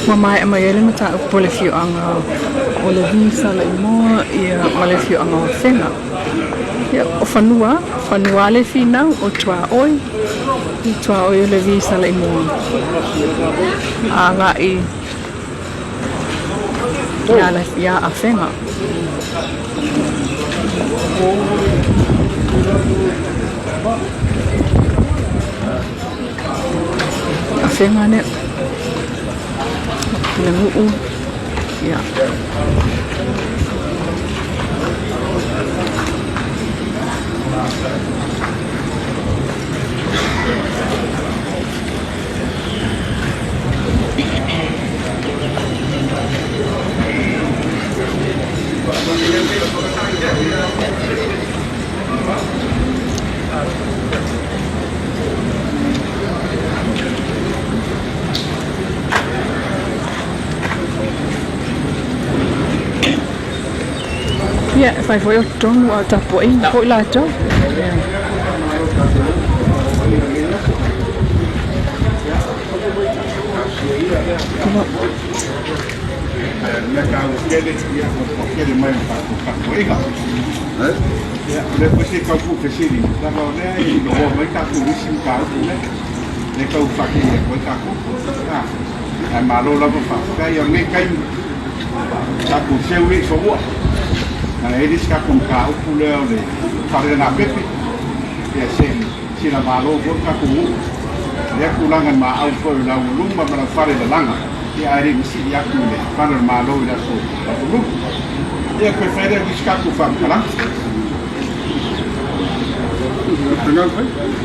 Mamai ele mata pole fiu anga o Levi Saleimoa ia male fiu anga Afega. Ia o whanua le finau o tua oi o Levi Saleimoa. Anga i ia Afega. Afega ne Mulinu'u ya. Ya, fai foi o tonu a tapo i foi la to. Depois você calcula que seria, tá bom, né? E o homem tá com isso em casa, né? Depois o faquinha, depois tá com, é malo lá para fazer, aí alguém cai, tá com seu isso boa. Eles ficam com carro, pulando ali, fazendo a pepe, e assim, se na malo, vou ficar com um, e a culangan mau foi lá o lumba para fazer a langa, e a ele se ia com ele, para o malo e a sua, e a prefere buscar com o fam, lá.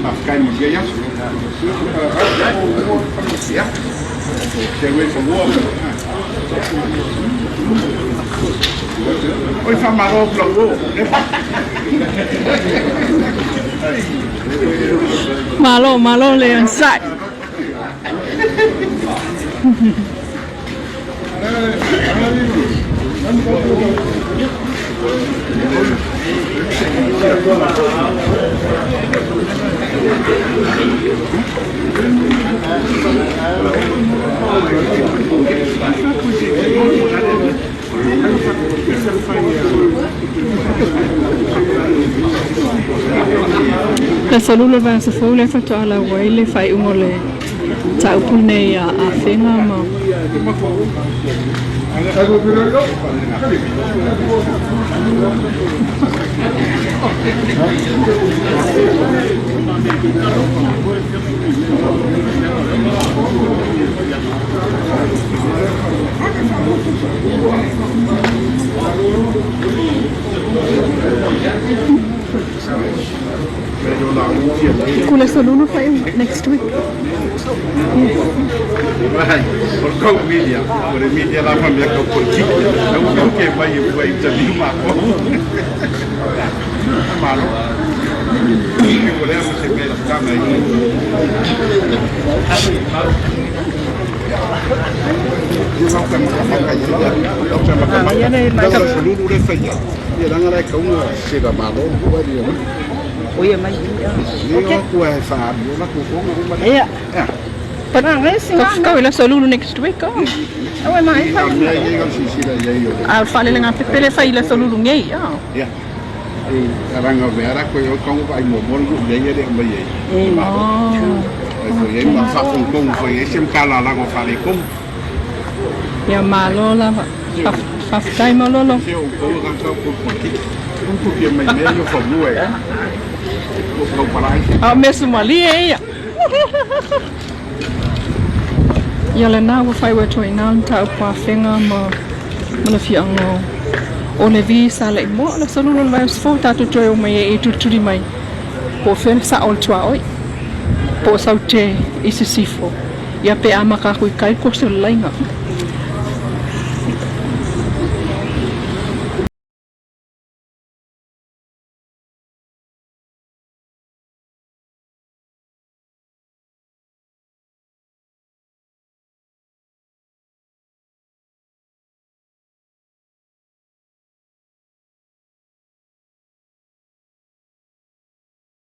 Mas cai no meio, chegou esse boa. Oi, Faamasinoga, Malo le inside. La salula va se foi le fato ala wele fai umole ta upune a Afega ma Kula salulu fai next week. Vai, por qual mídia? Por mídia lá para minha política. Não que vai também uma malo. Que podemos se ver a cama aí. Oi, mas yeah. Kau ila salulu next week ko. Awe mai fai. Al fale lenga pepele fai ila salulu ngei ya. Ya. Aranga vera ko yo kong vai mo mon lu de ye de mai ye. Foi ma fa kong foi sem kala la ko fale kong. Ya malo la fa kai malo lo. Se o ko kan ka ko ki. Un ko que mai meio fa bué. Ah, mesmo ali é. E ela não vai o teu não tá com a Afega mas fiango o Levi Saleimoa la solo no vai foto tu teu mai e tu di mai po fen sa ol tua oi po sa te isi sifo ia pe ama ka ku kai ko se lainga